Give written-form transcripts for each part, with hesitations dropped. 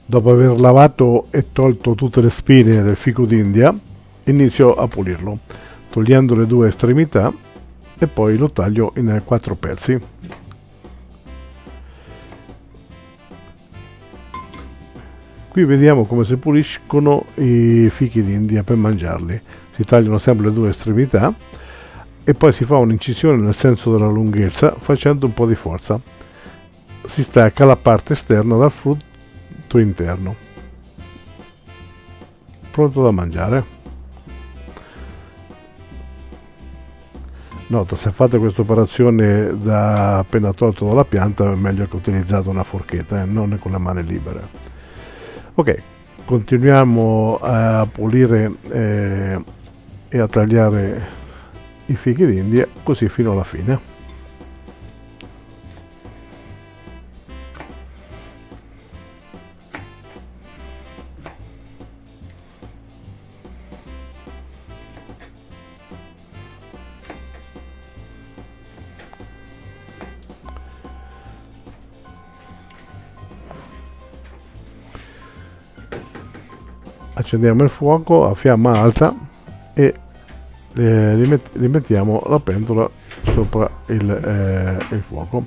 Dopo aver lavato e tolto tutte le spine del fico d'India, inizio a pulirlo, togliendo le due estremità e poi lo taglio in 4 pezzi. Qui vediamo come si puliscono i fichi d'India per mangiarli. Si tagliano sempre le due estremità e poi si fa un'incisione nel senso della lunghezza facendo un po' di forza. Si stacca la parte esterna dal frutto interno. Pronto da mangiare. Nota, se fate questa operazione da appena tolto dalla pianta è meglio che utilizzate una forchetta, non con le mani libere. Ok, continuiamo a pulire e a tagliare i fichi d'India così fino alla fine. Accendiamo il fuoco a fiamma alta e rimettiamo la pentola sopra il fuoco.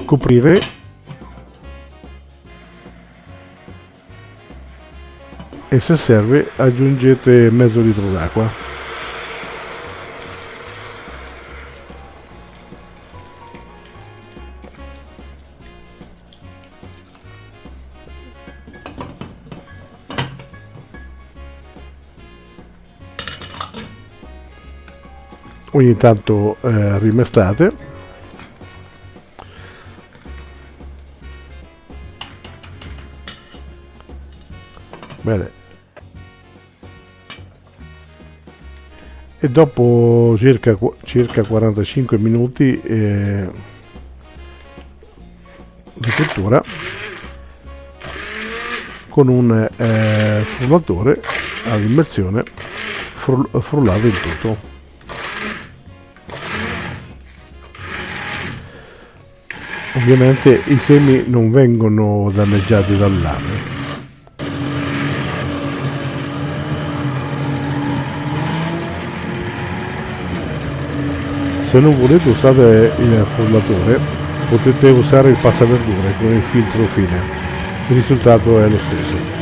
Coprire e se serve aggiungete mezzo litro d'acqua. Ogni tanto rimestate. Bene. E dopo circa 45 minuti di cottura con un frullatore ad immersione frullate il tutto. Ovviamente i semi non vengono danneggiati dal lame. Se non volete usare il frullatore, potete usare il passaverdure con il filtro fine. Il risultato è lo stesso.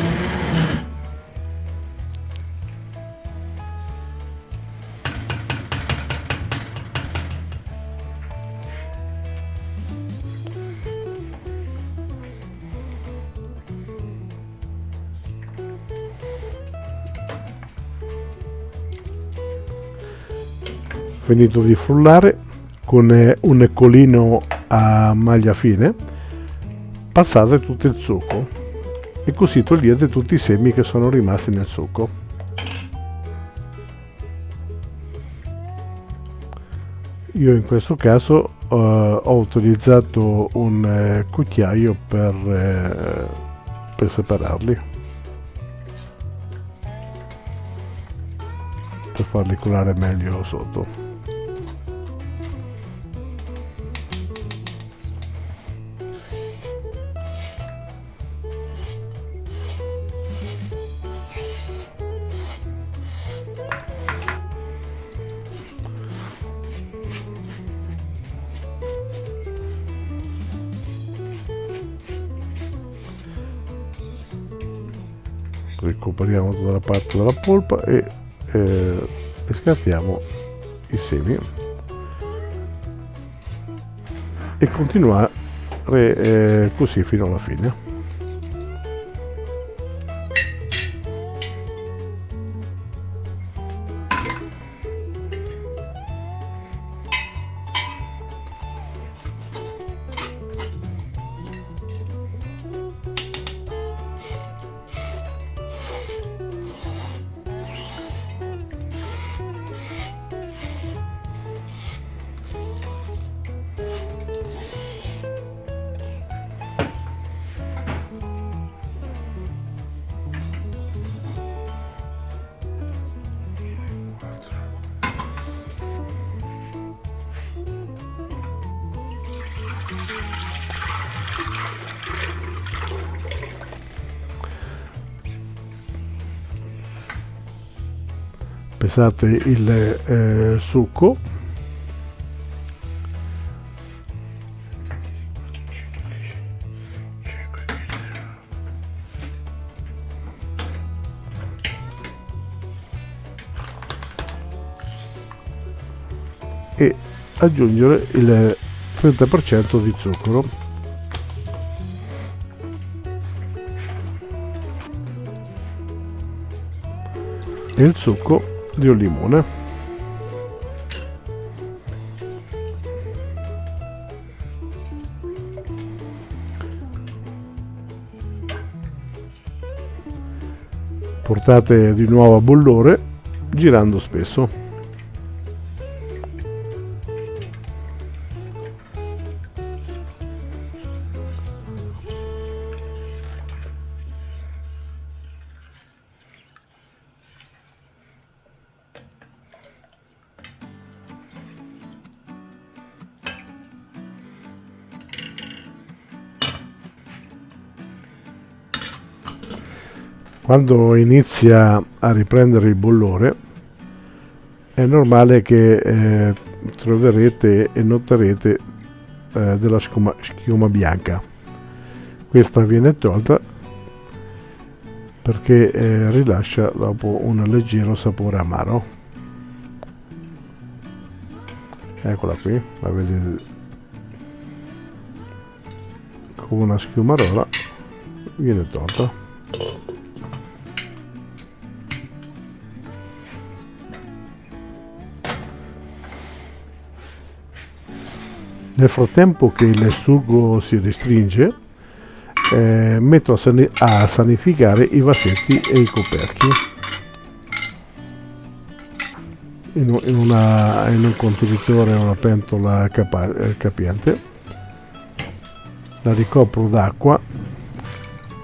Finito di frullare, con un colino a maglia fine passate tutto il succo e così togliete tutti i semi che sono rimasti nel succo. Io in questo caso ho utilizzato un cucchiaio per separarli, per farli colare meglio sotto. Recuperiamo tutta la parte della polpa e scartiamo i semi e continuare così fino alla fine. pesate il succo, e aggiungere il 30% di zucchero e il succo di un limone. Portate di nuovo a bollore girando spesso. Quando inizia a riprendere il bollore è normale che troverete e noterete della schiuma bianca. Questa viene tolta perché rilascia dopo un leggero sapore amaro. Eccola qui, la vedete con una schiumarola, viene tolta. Nel frattempo che il sugo si restringe, metto a sanificare i vasetti e i coperchi in un contenitore o una pentola capiente. La ricopro d'acqua,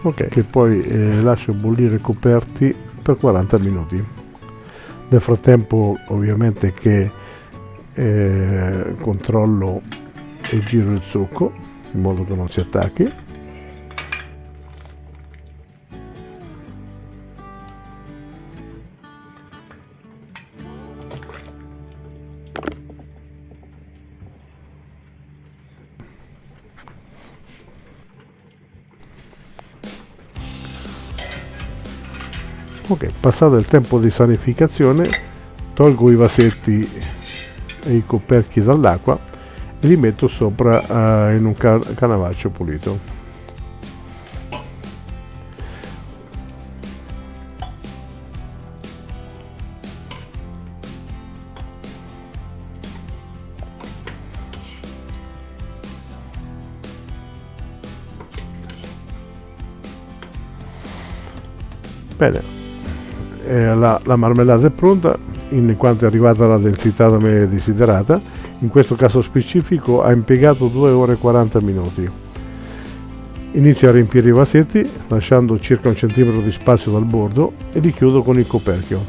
ok, che poi lascio bollire coperti per 40 minuti. Nel frattempo ovviamente che controllo e giro il succo in modo che non si attacchi. Ok, passato il tempo di sanificazione, tolgo i vasetti e i coperchi dall'acqua e li metto sopra in un canavaccio pulito. Bene, la marmellata è pronta in quanto è arrivata alla densità da me desiderata. In questo caso specifico ha impiegato 2 ore e 40 minuti. Inizio a riempire i vasetti lasciando circa 1 centimetro di spazio dal bordo e li chiudo con il coperchio.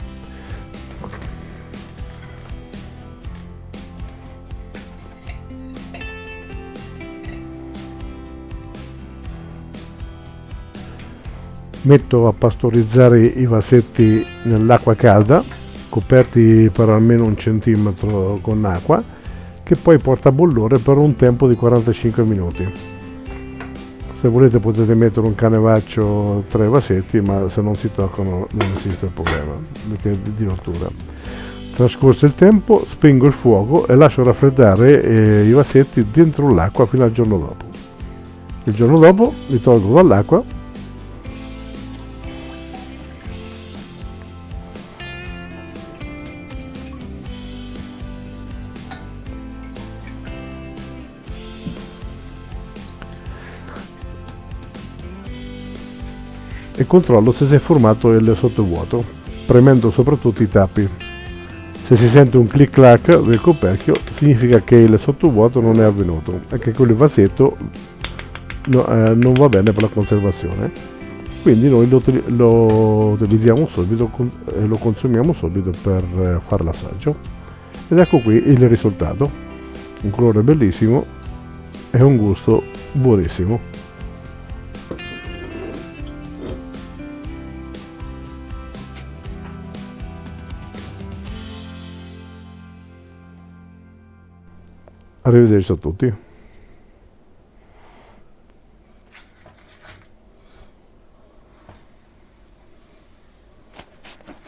Metto a pastorizzare i vasetti nell'acqua calda, coperti per almeno 1 centimetro con acqua, che poi porta a bollore per un tempo di 45 minuti. Se volete potete mettere un canevaccio tra i vasetti, ma se non si toccano non esiste il problema di rottura. Trascorso il tempo spengo il fuoco e lascio raffreddare i vasetti dentro l'acqua fino al giorno dopo. Il giorno dopo li tolgo dall'acqua e controllo se si è formato il sottovuoto, premendo soprattutto i tappi. Se si sente un clic clac del coperchio significa che il sottovuoto non è avvenuto e che quel vasetto non va bene per la conservazione, quindi noi lo utilizziamo subito e lo consumiamo subito per fare l'assaggio. Ed ecco qui il risultato: un colore bellissimo e un gusto buonissimo. Arrivederci a tutti.